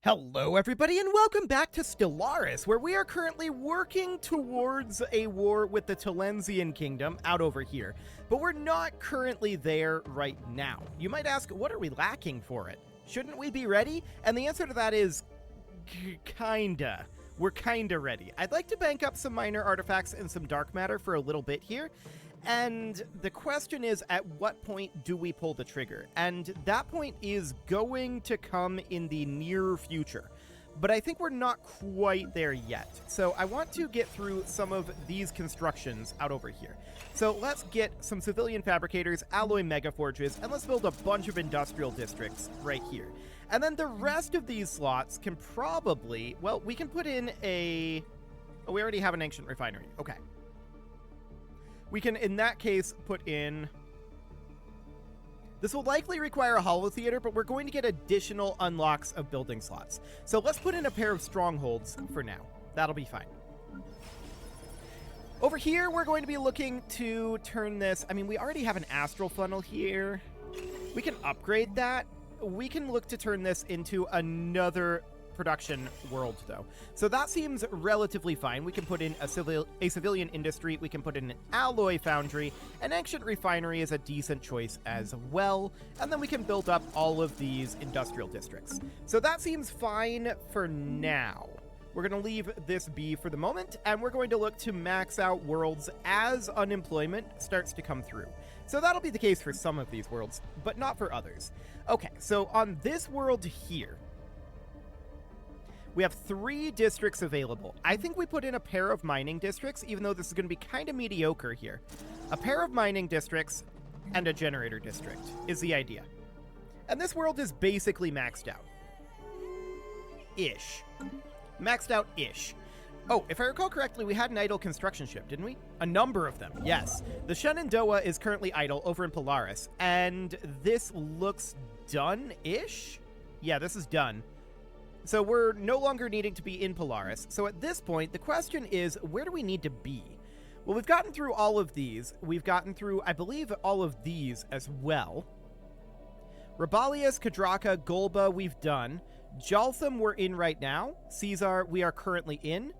Hello everybody and welcome back to Stellaris, where we are currently working towards a war with the Talensian Kingdom out over here, but we're not currently there right now. You might ask, what are we lacking for it? Shouldn't we be ready? And the answer to that is, kinda. We're kinda ready. I'd like to bank up some minor artifacts and some dark matter for a little bit here, and the question is, at what point do we pull the trigger? And that point is going to come in the near future. But I think we're not quite there yet. So I want to get through some of these constructions out over here. So let's get some civilian fabricators, alloy megaforges, and let's build a bunch of industrial districts right here. And then the rest of these slots can probably, well, we can put in a... Oh, we already have an ancient refinery. Okay. We can, in that case, put in... This will likely require a holo theater, but we're going to get additional unlocks of building slots. So let's put in a pair of strongholds for now. That'll be fine. Over here, we're going to be looking to turn this... I mean, we already have an astral funnel here. We can upgrade that. We can look to turn this into another production world, though. So that seems relatively fine. We can put in a civilian industry, we can put in an alloy foundry, an ancient refinery is a decent choice as well, and then we can build up all of these industrial districts. So that seems fine for now. We're going to leave this be for the moment, and we're going to look to max out worlds as unemployment starts to come through. So that'll be the case for some of these worlds, but not for others. Okay, so on this world here, we have 3 districts available. I think we put in a pair of mining districts, even though this is going to be kind of mediocre here. A pair of mining districts and a generator district is the idea. And this world is basically maxed out. Ish. Maxed out-ish. Oh, if I recall correctly, we had an idle construction ship, didn't we? A number of them, yes. The Shenandoah is currently idle over in Polaris, and this looks done-ish? Yeah, this is done. So we're no longer needing to be in Polaris. So at this point, the question is, where do we need to be? Well, we've gotten through all of these. We've gotten through, I believe, all of these as well. Rabalius, Kadraka, Golba, we've done. Jaltham, we're in right now. Caesar, we are currently in.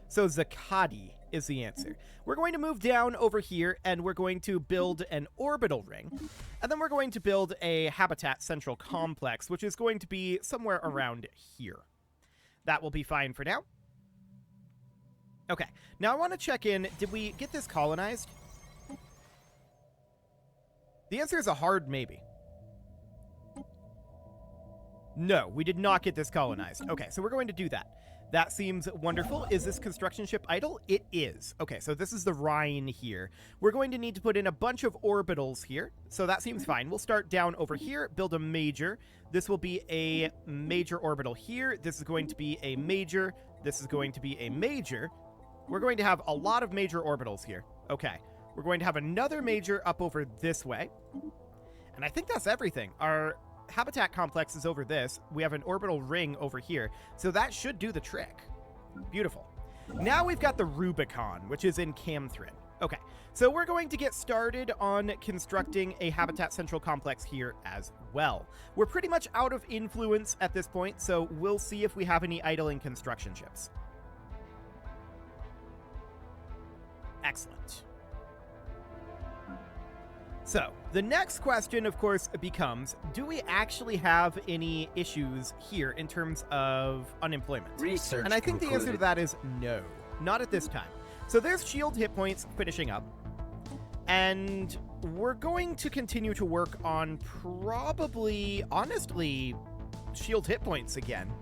So Zakadi is the answer. We're going to move down over here, and we're going to build an orbital ring. And then we're going to build a habitat central complex, which is going to be somewhere around here. That will be fine for now. Okay, now I want to check in. Did we get this colonized? The answer is a hard maybe. No, we did not get this colonized. Okay, so we're going to do that. That seems wonderful. Is this construction ship idle? It is. Okay, so this is the Rhine here. We're going to need to put in a bunch of orbitals here, so that seems fine. We'll start down over here, build a major. This will be a major orbital here. This is going to be a major. This is going to be a major. We're going to have a lot of major orbitals here. Okay, we're going to have another major up over this way. And I think that's everything. Our habitat complex is over this. We have an orbital ring over here. So that should do the trick. Beautiful. Now we've got the Rubicon, which is in Camthrin. Okay, so we're going to get started on constructing a habitat central complex here as well. We're pretty much out of influence at this point, so we'll see if we have any idling construction ships. Excellent. So, the next question, of course, becomes, do we actually have any issues here in terms of unemployment? Research and I think concluded. the answer to that is no, not at this time. So there's shield hit points finishing up, and we're going to continue to work on probably, honestly, shield hit points again.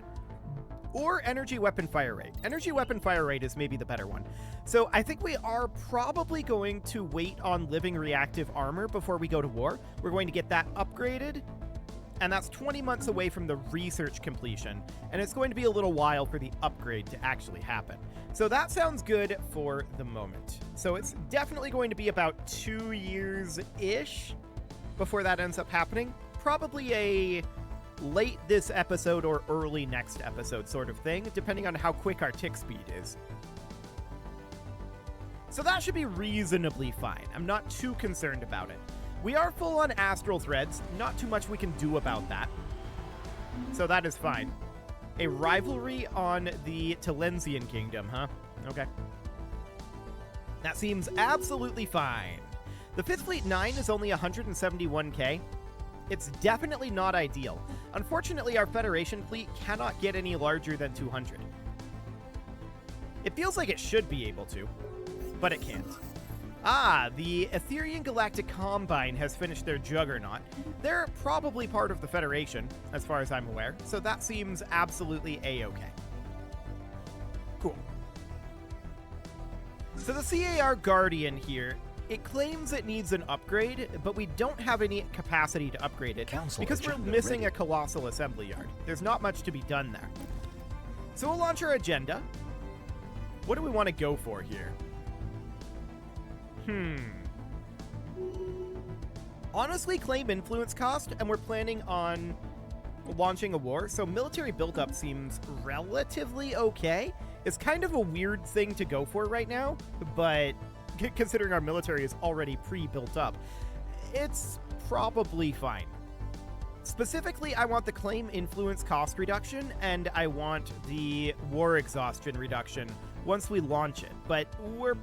Or energy weapon fire rate. Energy weapon fire rate is maybe the better one. So I think we are probably going to wait on living reactive armor before we go to war. We're going to get that upgraded, and that's 20 months away from the research completion, and it's going to be a little while for the upgrade to actually happen. So that sounds good for the moment. So it's definitely going to be about 2 years-ish before that ends up happening. Probably a late this episode or early next episode sort of thing, depending on how quick our tick speed is. So that should be reasonably fine. I'm not too concerned about it. We are full on astral threads, not too much we can do about that. So that is fine. A rivalry on the Talensian kingdom, huh? Okay. That seems absolutely fine. The 5th Fleet 9 is only 171k. It's definitely not ideal. Unfortunately, our Federation fleet cannot get any larger than 200. It feels like it should be able to, but it can't. Ah, the Etherian Galactic Combine has finished their Juggernaut. They're probably part of the Federation, as far as I'm aware, so that seems absolutely A-okay. Cool. So the CAR Guardian here, it claims it needs an upgrade, but we don't have any capacity to upgrade it because we're missing a colossal assembly yard. There's not much to be done there. So we'll launch our agenda. What do we want to go for here? Honestly, claim influence cost, and we're planning on launching a war, so military buildup seems relatively okay. It's kind of a weird thing to go for right now, but considering our military is already pre-built up, it's probably fine. Specifically, I want the claim influence cost reduction, and I want the war exhaustion reduction once we launch it, but we're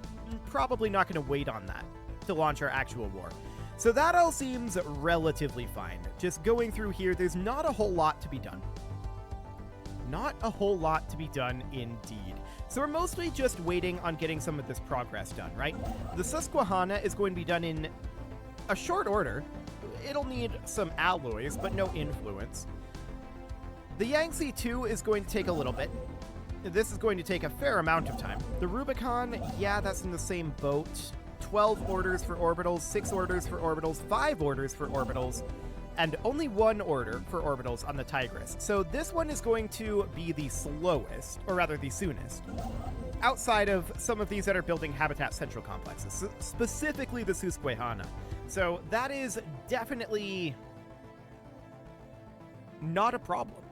probably not going to wait on that to launch our actual war. So that all seems relatively fine. Just going through here, there's not a whole lot to be done. Not a whole lot to be done indeed. So we're mostly just waiting on getting some of this progress done, right? The Susquehanna is going to be done in a short order. It'll need some alloys, but no influence. The Yangtze 2 is going to take a little bit. This is going to take a fair amount of time. The Rubicon, yeah, that's in the same boat. 12 orders for orbitals, 6 orders for orbitals, 5 orders for orbitals, and only 1 order for orbitals on the Tigris. So this one is going to be the slowest, or rather the soonest, outside of some of these that are building habitat central complexes, specifically the Susquehanna. So that is definitely not a problem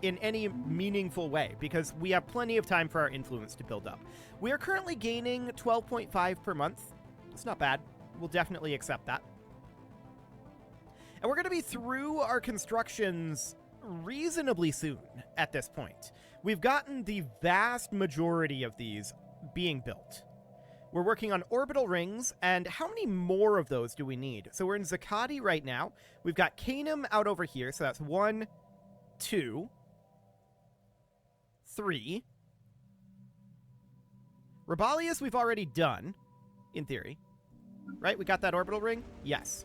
in any meaningful way, because we have plenty of time for our influence to build up. We are currently gaining 12.5 per month. It's not bad. We'll definitely accept that. And we're going to be through our constructions reasonably soon at this point. We've gotten the vast majority of these being built. We're working on orbital rings, and how many more of those do we need? So we're in Zakati right now. We've got Canum out over here, so that's 1, 2, 3. Rabalius we've already done, in theory. Right? We got that orbital ring? Yes.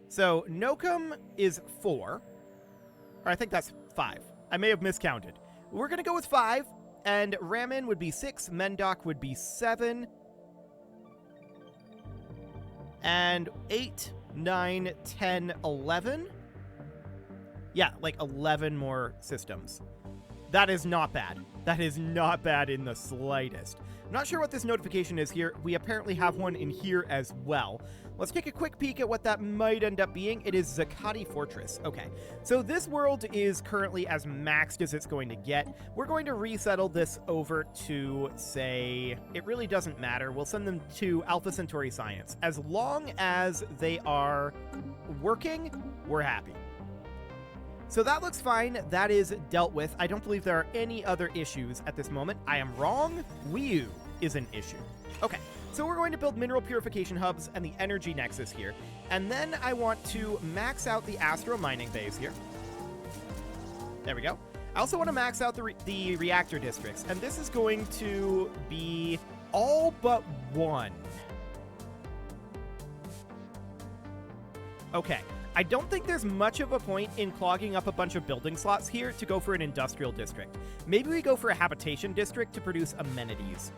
So Nokum is 4. Or I think that's 5. I may have miscounted. We're going to go with 5. And Ramin would be 6. Mendok would be 7. And 8, 9, 10, 11. Yeah, like 11 more systems. That is not bad. That is not bad in the slightest. I'm not sure what this notification is here. We apparently have one in here as well. Let's take a quick peek at what that might end up being. It is Zakati Fortress. Okay, so this world is currently as maxed as it's going to get. We're going to resettle this over to, say, it really doesn't matter. We'll send them to Alpha Centauri Science. As long as they are working, we're happy. So that looks fine. That is dealt with. I don't believe there are any other issues at this moment. I am wrong. Wii U is an issue. Okay, so we're going to build mineral purification hubs and the energy nexus here. And then I want to max out the astro mining bays here. There we go. I also want to max out the reactor districts. And this is going to be all but 1. Okay. I don't think there's much of a point in clogging up a bunch of building slots here to go for an industrial district. Maybe we go for a habitation district to produce amenities.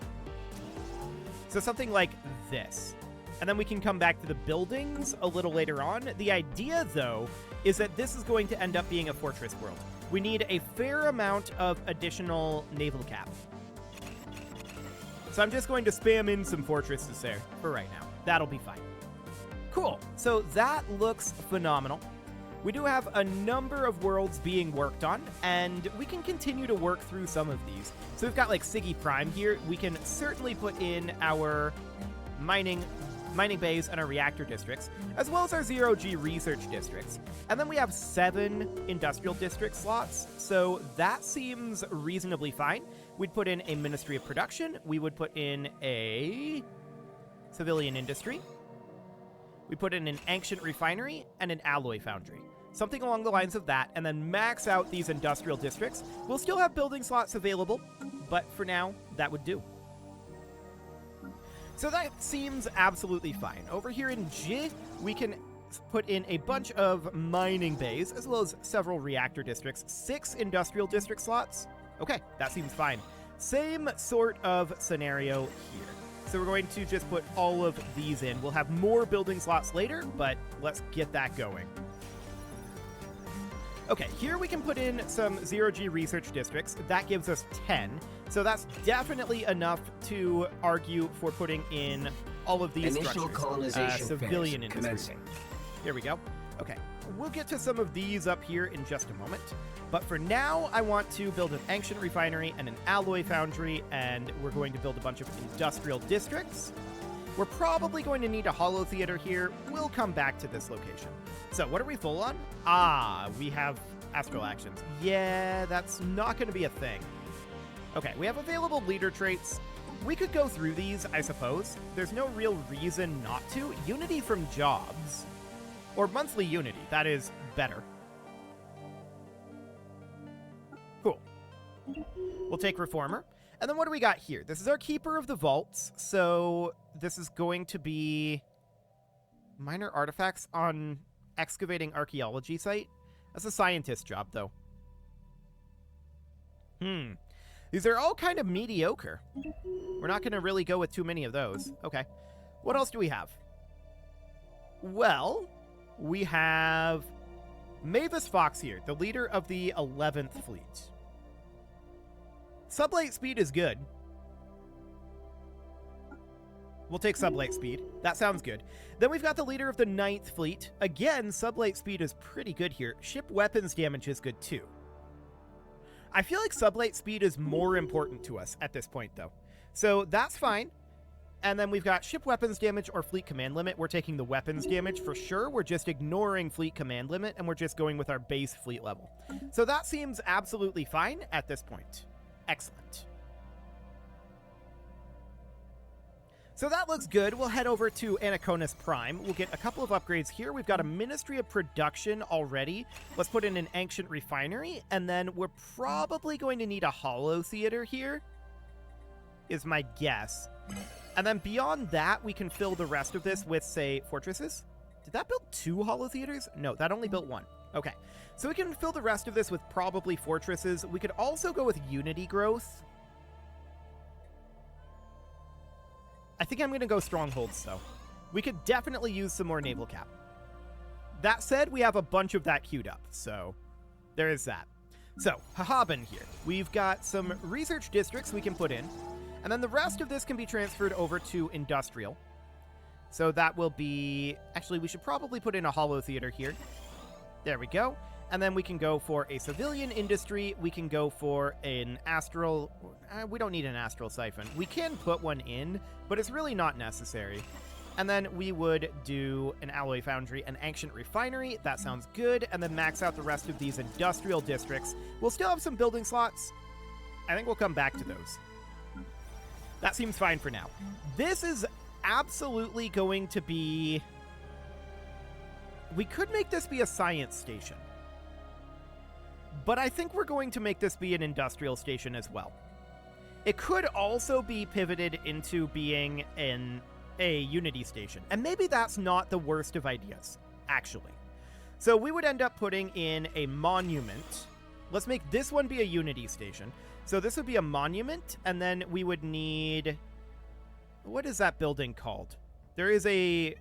So something like this. And then we can come back to the buildings a little later on. The idea, though, is that this is going to end up being a fortress world. We need a fair amount of additional naval cap. So I'm just going to spam in some fortresses there for right now. That'll be fine. Cool. So that looks phenomenal. We do have a number of worlds being worked on, and we can continue to work through some of these. So we've got like Siggy Prime here. We can certainly put in our mining mining bays, and our reactor districts, as well as our zero-G research districts. And then we have 7 industrial district slots, so that seems reasonably fine. We'd put in a Ministry of Production. We would put in a civilian industry. We put in an ancient refinery and an alloy foundry. Something along the lines of that, and then max out these industrial districts. We'll still have building slots available, but for now, that would do. So that seems absolutely fine. Over here in J, we can put in a bunch of mining bays, as well as several reactor districts, 6 industrial district slots. Okay, that seems fine. Same sort of scenario here. So we're going to just put all of these in. We'll have more building slots later, but let's get that going. Okay, here we can put in some zero-G research districts. That gives us 10. So that's definitely enough to argue for putting in all of these Initial structures. colonization Civilian phase industry. commencing. Here we go. Okay, we'll get to some of these up here in just a moment. But for now, I want to build an ancient refinery and an alloy foundry, and we're going to build a bunch of industrial districts. We're probably going to need a holo theater here. We'll come back to this location. So what are we full on? Ah, we have astral actions. Yeah, that's not going to be a thing. Okay, we have available leader traits. We could go through these, I suppose. There's no real reason not to. Unity from jobs. Or monthly unity. That is better. Cool. We'll take Reformer. And then what do we got here? This is our Keeper of the Vaults. So this is going to be minor artifacts on excavating archaeology site. That's a scientist job, though. These are all kind of mediocre. We're not going to really go with too many of those. Okay. What else do we have? Well, we have Mavis Fox here, the leader of the 11th Fleet. Sublight speed is good. We'll take sublight speed. That sounds good. Then we've got the leader of the 9th Fleet. Again, sublight speed is pretty good here. Ship weapons damage is good too. I feel like sublight speed is more important to us at this point, though. So that's fine. And then we've got ship weapons damage or fleet command limit. We're taking the weapons damage for sure. We're just ignoring fleet command limit, and we're just going with our base fleet level. So that seems absolutely fine at this point. Excellent. So that looks good. We'll head over to Anaconis Prime. We'll get a couple of upgrades here. We've got a Ministry of Production already. Let's put in an Ancient Refinery, and then we're probably going to need a Holo Theater here, is my guess. And then beyond that, we can fill the rest of this with, say, fortresses. Did that build 2 Holo Theaters? No, that only built 1. Okay, so we can fill the rest of this with probably fortresses. We could also go with Unity Growth. I think I'm going to go strongholds, though. We could definitely use some more naval cap. That said, we have a bunch of that queued up, so there is that. So, Hahaban here. We've got some research districts we can put in, and then the rest of this can be transferred over to industrial. So that will be... Actually, we should probably put in a Holo Theater here. There we go. And then we can go for a civilian industry. We can go for an astral... we don't need an astral siphon. We can put one in, but it's really not necessary. And then we would do an alloy foundry, an ancient refinery. That sounds good. And then max out the rest of these industrial districts. We'll still have some building slots. I think we'll come back to those. That seems fine for now. This is absolutely going to be... We could make this be a science station. But I think we're going to make this be an industrial station as well. It could also be pivoted into being a Unity station. And maybe that's not the worst of ideas, actually. So we would end up putting in a monument. Let's make this one be a Unity station. So this would be a monument, and then we would need... What is that building called? There is a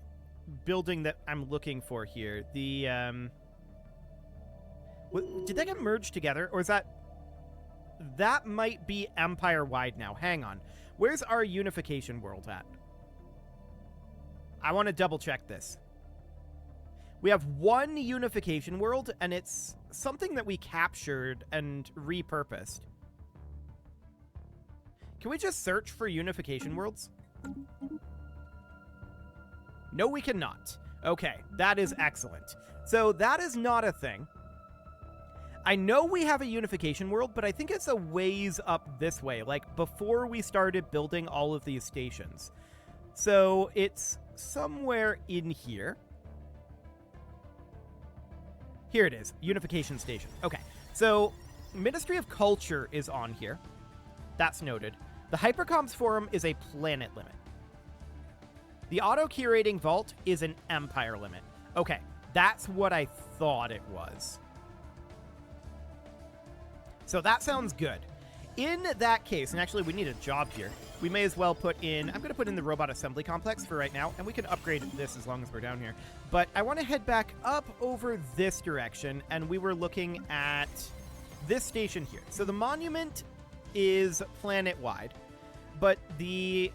building that I'm looking for here. The, did they get merged together, or is that... That might be empire-wide now. Hang on. Where's our unification world at? I want to double-check this. We have one unification world, and it's something that we captured and repurposed. Can we just search for unification worlds? No, we cannot. Okay, that is excellent. So that is not a thing. I know we have a unification world, but I think it's a ways up this way, like before we started building all of these stations. So it's somewhere in here. Here it is, Unification Station. Okay, so Ministry of Culture is on here. That's noted. The Hypercoms Forum is a planet limit. The Auto-Curating Vault is an empire limit. Okay, that's what I thought it was. So that sounds good. In that case, and actually we need a job here, we may as well put in, I'm going to put in the Robot Assembly Complex for right now, and we can upgrade this as long as we're down here. But I want to head back up over this direction, and we were looking at this station here. So the monument is planet-wide, but the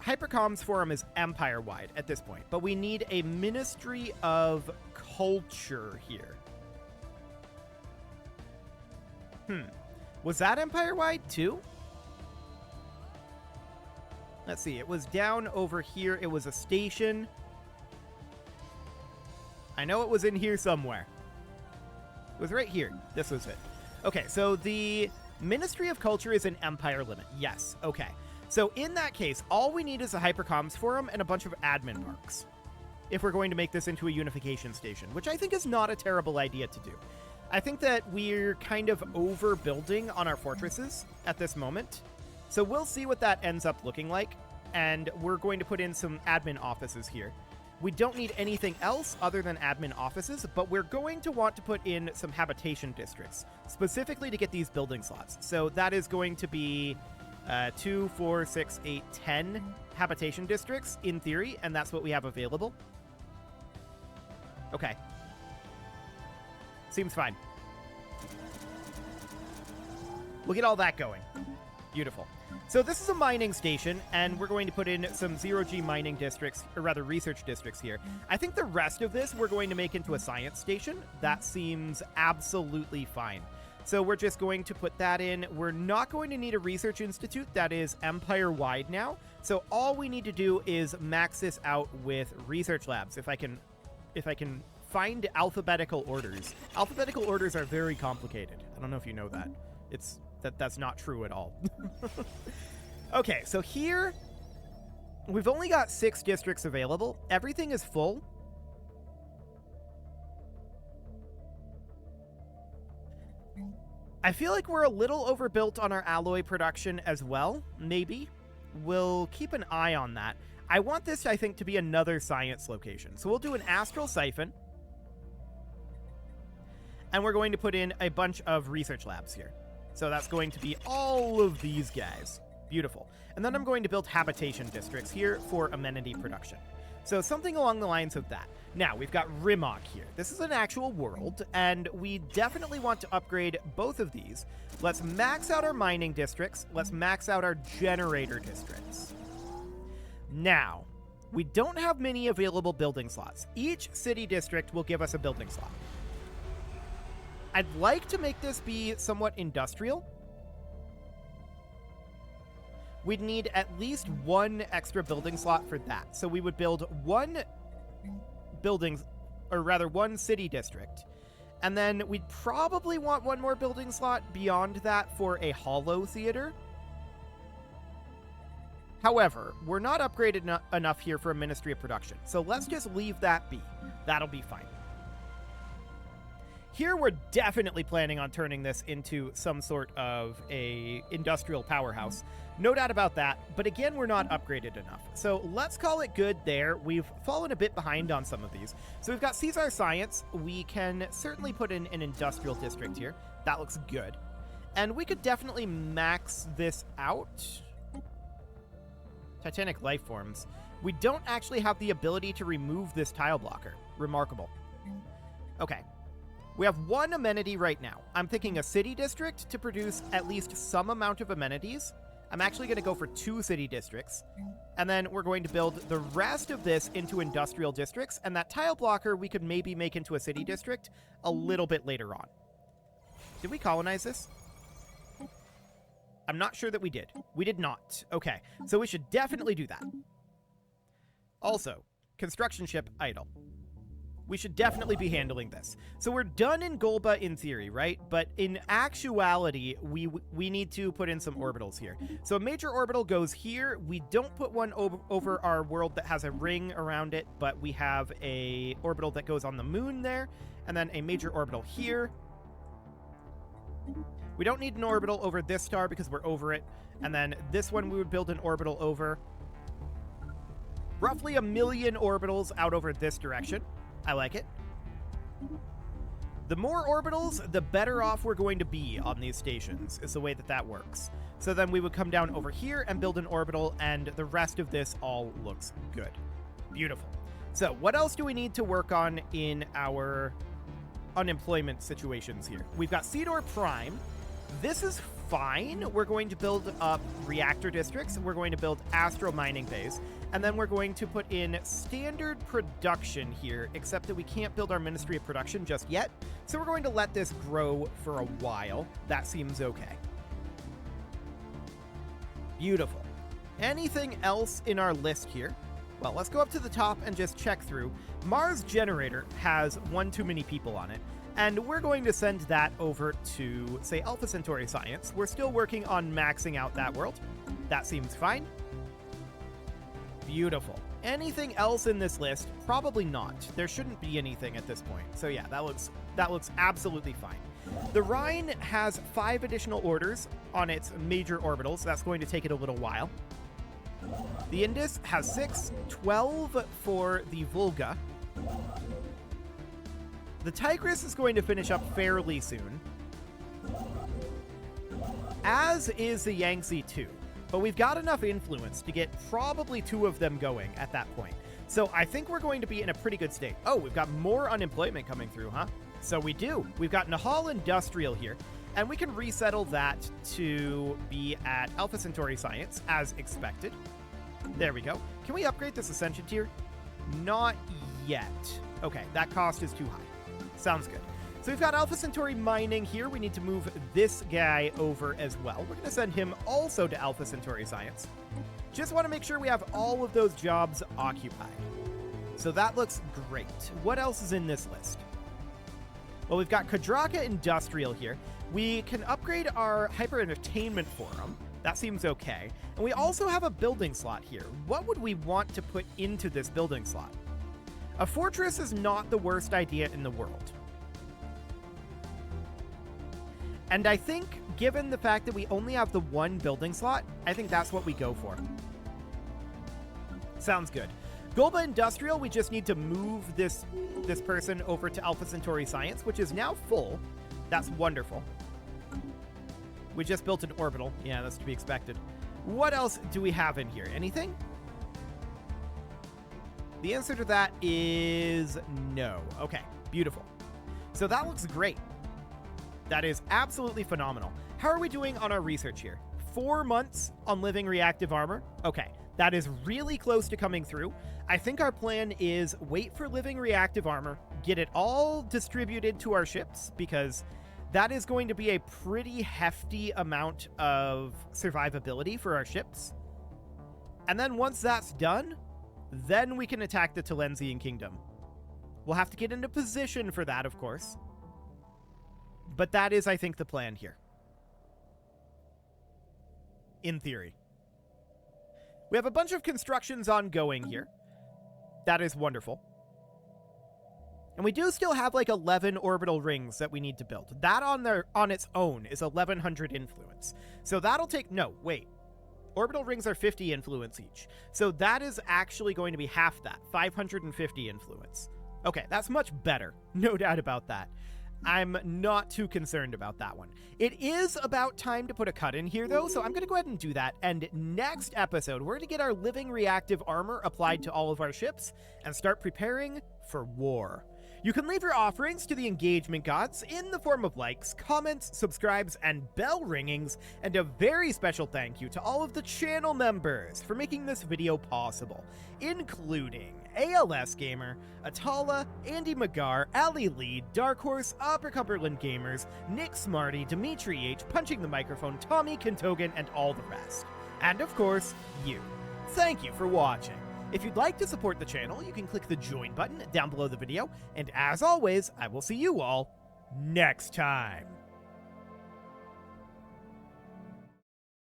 Hypercoms Forum is empire-wide at this point. But we need a Ministry of Culture here. Was that empire-wide too? Let's see. It was down over here. It was a station. I know it was in here somewhere. It was right here. This was it. Okay, so the Ministry of Culture is an empire limit. Yes, okay. So in that case, all we need is a Hypercoms Forum and a bunch of admin marks if we're going to make this into a unification station, which I think is not a terrible idea to do. I think that we're kind of overbuilding on our fortresses at this moment. So we'll see what that ends up looking like, and we're going to put in some admin offices here. We don't need anything else other than admin offices, but we're going to want to put in some habitation districts, specifically to get these building slots. So that is going to be 2, 4, 6, 8, 10 habitation districts in theory, and that's what we have available. Okay. Seems fine. We'll get all that going. Beautiful. So this is a mining station, and we're going to put in some zero-G mining districts, or rather research districts here. I think the rest of this we're going to make into a science station. That seems absolutely fine. So we're just going to put that in. We're not going to need a research institute. That is empire-wide now. So all we need to do is max this out with research labs. If I can find alphabetical orders. Alphabetical orders are very complicated. I don't know if you know that. That's not true at all. Okay, so here we've only got 6 districts available. Everything is full. I feel like we're a little overbuilt on our alloy production as well. Maybe. We'll keep an eye on that. I want this, I think, to be another science location. So we'll do an astral siphon. And we're going to put in a bunch of research labs here. So that's going to be all of these guys. Beautiful. And then I'm going to build habitation districts here for amenity production. So something along the lines of that. Now, we've got Rimok here. This is an actual world, and we definitely want to upgrade both of these. Let's max out our mining districts. Let's max out our generator districts. Now, we don't have many available building slots. Each city district will give us a building slot. I'd like to make this be somewhat industrial. We'd need at least 1 extra building slot for that. So we would build 1 building, or rather 1 city district. And then we'd probably want 1 more building slot beyond that for a holo theater. However, we're not upgraded enough here for a Ministry of Production. So let's just leave that be. That'll be fine. Here we're definitely planning on turning this into some sort of a industrial powerhouse. No doubt about that, but again, we're not upgraded enough. So let's call it good there. We've fallen a bit behind on some of these. So we've got Caesar Science. We can certainly put in an industrial district here. That looks good. And we could definitely max this out. Titanic life forms. We don't actually have the ability to remove this tile blocker. Remarkable. Okay. We have 1 amenity right now. I'm thinking a city district to produce at least some amount of amenities. I'm actually going to go for 2 city districts. And then we're going to build the rest of this into industrial districts. And that tile blocker we could maybe make into a city district a little bit later on. Did we colonize this? I'm not sure that we did. We did not. Okay, so we should definitely do that. Also, Construction ship idle. We should definitely be handling this. So we're done in Golba in theory, right? But in actuality, we need to put in some orbitals here. So a major orbital goes here. We don't put one over our world that has a ring around it, but we have a orbital that goes on the moon there, and then a major orbital here. We don't need an orbital over this star because we're over it. And then this one we would build an orbital over. Roughly 1 million orbitals out over this direction. I like it. The more orbitals, the better off we're going to be on these stations, is the way that works. So then we would come down over here and build an orbital, and the rest of this all looks good. Beautiful. So what else do we need to work on in our unemployment situations here? We've got Cedar Prime. This is fine. We're going to build up reactor districts. We're going to build astro mining bays. And then we're going to put in standard production here, except that we can't build our Ministry of Production just yet. So we're going to let this grow for a while. That seems okay. Beautiful. Anything else in our list here? Well, let's go up to the top and just check through. Mars Generator has one too many people on it. And we're going to send that over to, say, Alpha Centauri Science. We're still working on maxing out that world. That seems fine. Beautiful. Anything else in this list? Probably not. There shouldn't be anything at this point. So yeah, that looks absolutely fine. The Rhine has 5 additional orders on its major orbitals. That's going to take it a little while. The Indus has 6, 12 for the Volga. The Tigris is going to finish up fairly soon, as is the Yangtze too. But we've got enough influence to get probably 2 of them going at that point. So I think we're going to be in a pretty good state. Oh, we've got more unemployment coming through, huh? So we do. We've got Nahal Industrial here, and we can resettle that to be at Alpha Centauri Science, as expected. There we go. Can we upgrade this Ascension tier? Not yet. Okay, that cost is too high. Sounds good. So we've got Alpha Centauri Mining here. We need to move this guy over as well. We're going to send him also to Alpha Centauri Science. Just want to make sure we have all of those jobs occupied. So that looks great. What else is in this list? Well, we've got Kadraka Industrial here. We can upgrade our Hyper Entertainment Forum. That seems okay. And we also have a building slot here. What would we want to put into this building slot? A fortress is not the worst idea in the world. And I think, given the fact that we only have the 1 building slot, I think that's what we go for. Sounds good. Golba Industrial, we just need to move this person over to Alpha Centauri Science, which is now full. That's wonderful. We just built an orbital. Yeah, that's to be expected. What else do we have in here? Anything? The answer to that is no. Okay, beautiful. So that looks great. That is absolutely phenomenal. How are we doing on our research here? 4 months on living reactive armor? Okay, that is really close to coming through. I think our plan is wait for living reactive armor, get it all distributed to our ships, because that is going to be a pretty hefty amount of survivability for our ships. And then once that's done, then we can attack the Talensian Kingdom. We'll have to get into position for that, of course. But that is, I think, the plan here. In theory. We have a bunch of constructions ongoing here. That is wonderful. And we do still have like 11 orbital rings that we need to build. That on its own is 1100 influence. So that'll take... No, wait. Orbital rings are 50 influence each. So that is actually going to be half that. 550 influence. Okay, that's much better. No doubt about that. I'm not too concerned about that one. It is about time to put a cut in here, though, so I'm going to go ahead and do that. And next episode, we're going to get our living reactive armor applied to all of our ships and start preparing for war. You can leave your offerings to the engagement gods in the form of likes, comments, subscribes, and bell ringings, and a very special thank you to all of the channel members for making this video possible, including ALS Gamer, Atala, Andy Magar, Ali Lee, Dark Horse, Upper Cumberland Gamers, Nick Smarty, Dimitri H, Punching the Microphone, Tommy Kentogan, and all the rest. And of course, you. Thank you for watching. If you'd like to support the channel, you can click the join button down below the video, and as always, I will see you all next time.